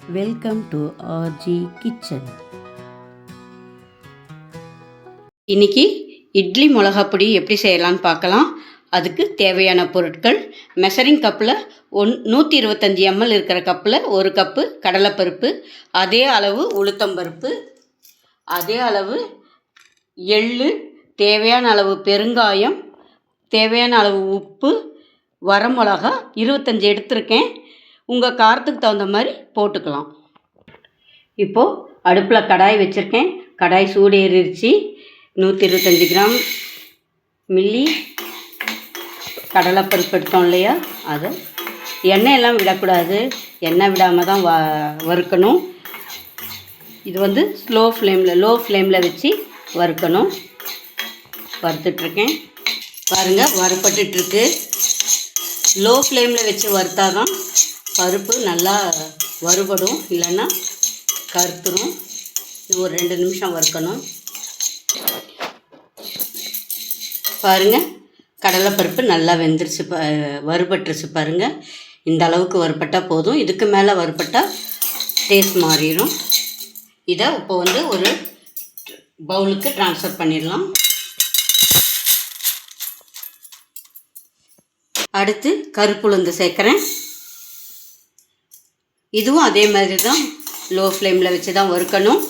Welcome to RJ kitchen. இன்னைக்கு இட்லி மிளகாப்பொடி எப்படி செய்யலான்னு பார்க்கலாம். அதுக்கு தேவையான பொருட்கள்: மெஷரிங் கப்பில் 125 ml இருக்கிற கப்பில் 1 கப்பு கடலைப்பருப்பு, அதே அளவு உளுத்தம்பருப்பு, அதே அளவு எள்ளு, தேவையான அளவு பெருங்காயம், தேவையான அளவு உப்பு, வரமிளகா 25 எடுத்திருக்கேன். உங்கள் காரத்துக்கு தகுந்த மாதிரி போட்டுக்கலாம். இப்போது அடுப்பில் கடாய் வச்சுருக்கேன். கடாய் சூடு ஏறிடுச்சு. 125 கிராம் மில்லி கடலைப்பருப்பு எடுத்தோம் இல்லையா, அதை எண்ணெயெல்லாம் விடக்கூடாது. எண்ணெய் விடாமல் தான் வறுக்கணும். இது லோ ஃப்ளேமில் வச்சு வறுக்கணும். வறுத்துட்ருக்கேன் பாருங்கள், வறுப்பட்டுருக்கு. லோ ஃப்ளேமில் வச்சு வறுத்தா தான் பருப்பு நல்லா வறுபடும், இல்லைன்னா கருத்துரும். ஒரு 2 நிமிஷம் வறுக்கணும். பாருங்கள், கடலைப்பருப்பு நல்லா வெந்துருச்சு, வறுபட்டுருச்சு பாருங்கள். இந்த அளவுக்கு வறுப்பட்டால் போதும். இதுக்கு மேலே வறுப்பட்டால் டேஸ்ட் மாறிடும். இதை இப்போ ஒரு பவுலுக்கு ட்ரான்ஸ்ஃபர் பண்ணிடலாம். அடுத்து கருப்புளுந்து சேர்க்குறேன். இதுவும் அதே மாதிரி தான் லோ ஃப்ளேமில் வச்சு தான் வறுக்கணும்.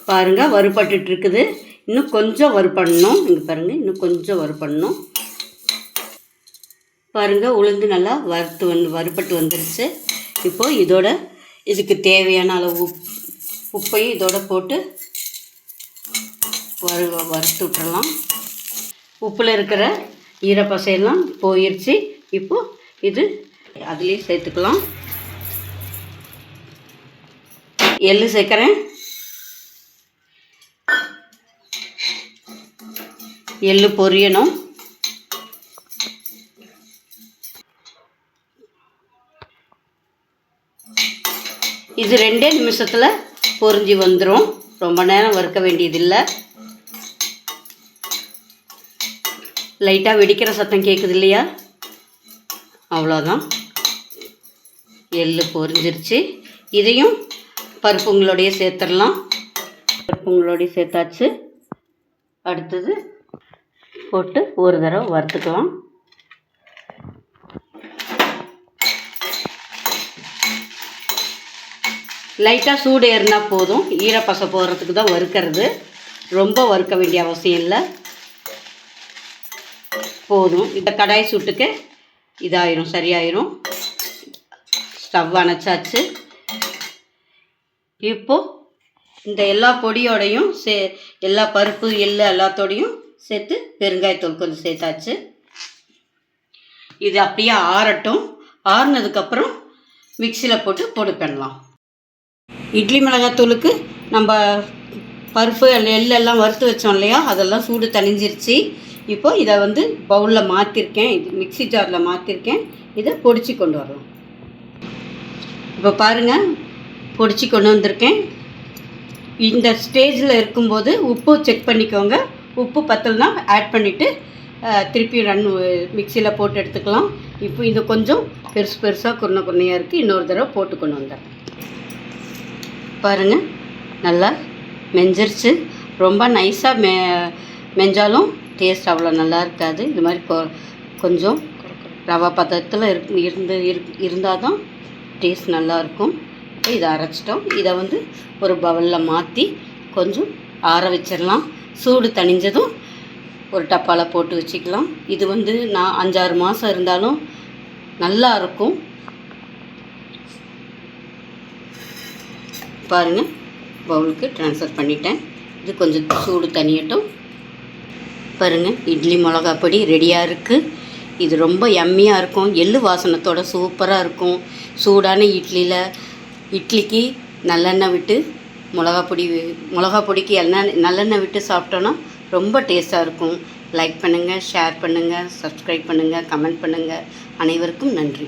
பாருங்கள், வறுபட்டுருக்குது. இன்னும் கொஞ்சம் வறுப்படணும். இங்கே பாருங்கள், இன்னும் கொஞ்சம் வறுப்படணும். பாருங்கள், உளுந்து நல்லா வறுபட்டு வந்துருச்சு. இப்போது இதுக்கு தேவையான அளவு உப்பையும் இதோட போட்டு வறுத்து விட்டுறலாம். உப்பில் இருக்கிற ஈரப்பசையெல்லாம் போயிடுச்சு. இப்போது இது அதுலேயே சேர்த்துக்கலாம். எள்ளு சேர்க்குறேன். எள்ளு பொரியணும். இது 2 நிமிஷத்தில் பொரிஞ்சு வந்துடும். ரொம்ப நேரம் வறுக்க வேண்டியதில்லை. லைட்டாக வெடிக்கிற சத்தம் கேட்குது இல்லையா, அவ்வளோதான். எள்ளு பொரிஞ்சிருச்சு. இதையும் பருப்புங்களோடைய சேர்த்துடலாம். பருப்புங்களோடைய சேர்த்தாச்சு. அடுத்தது போட்டு ஒரு தடவை வறுத்துக்கலாம். லைட்டாக சூடு ஏறினா போதும். ஈரப்பசை போடுறதுக்கு தான் வறுக்கிறது. ரொம்ப வறுக்க வேண்டிய அவசியம் இல்லை, போதும். இந்த கடாய் சூட்டுக்கு இதாயிரும், சரியாயிரும். ஸ்டவ் அணைச்சாச்சு. இப்போது இந்த எல்லா பொடியோடையும் எல்லா பருப்பு எள்ளு எல்லாத்தோடையும் சேர்த்து பெருங்காயத்தூள் கொஞ்சம் சேர்த்தாச்சு. இது அப்படியே ஆறட்டும். ஆறுனதுக்கப்புறம் மிக்சியில் போட்டு பொடி பண்ணலாம். இட்லி மிளகாத்தூளுக்கு நம்ம பருப்பு எள்ளெல்லாம் வறுத்து வச்சோம் இல்லையா, அதெல்லாம் சூடு தணிஞ்சிருச்சு. இப்போது இதை பவுலில் மாற்றிருக்கேன். இது மிக்ஸி ஜாரில் மாற்றிருக்கேன். இதை பொடிச்சு கொண்டு வரலாம். இப்போ பாருங்கள், பொடிச்சு கொண்டு வந்திருக்கேன். இந்த ஸ்டேஜில் இருக்கும்போது உப்பு செக் பண்ணிக்கோங்க. உப்பு பத்தலைனா ஆட் பண்ணிவிட்டு திருப்பி மிக்சியில் போட்டு எடுத்துக்கலாம். இப்போ இது கொஞ்சம் பெருசாக குறையாக இருக்குது. இன்னொரு தடவை போட்டு கொண்டு வந்தேன். பாருங்கள், நல்லா மெஞ்சிருச்சு. ரொம்ப நைஸாக மெஞ்சாலும் டேஸ்ட் அவ்வளோ நல்லா இருக்காது. இது மாதிரி கொஞ்சம் ரவா பதத்தில் இருந்தால் தான் டேஸ்ட் நல்லாயிருக்கும். இப்போ இதை அரைச்சிட்டோம். இதை ஒரு பவுலில் மாற்றி கொஞ்சம் ஆற வச்சிடலாம். சூடு தணிஞ்சதும் ஒரு டப்பாவில் போட்டு வச்சுக்கலாம். இது நான் 5-6 மாதம் இருந்தாலும் நல்லா இருக்கும். பாருங்கள், பவுலுக்கு ட்ரான்ஸ்ஃபர் பண்ணிட்டேன். இது கொஞ்சம் சூடு தணியட்டும். பாருங்கள், இட்லி மிளகாப்பொடி ரெடியாக இருக்குது. இது ரொம்ப யம்மியாக இருக்கும். எள்ளு வாசனத்தோட சூப்பராக இருக்கும். சூடான இட்லிக்கு நல்லெண்ணெய் விட்டு மிளகாப்பொடிக்கு நல்லெண்ணெய் விட்டு சாப்பிட்டோன்னா ரொம்ப டேஸ்ட்டாக இருக்கும். லைக் பண்ணுங்கள், ஷேர் பண்ணுங்கள், சப்ஸ்கிரைப் பண்ணுங்கள், கமெண்ட் பண்ணுங்கள். அனைவருக்கும் நன்றி.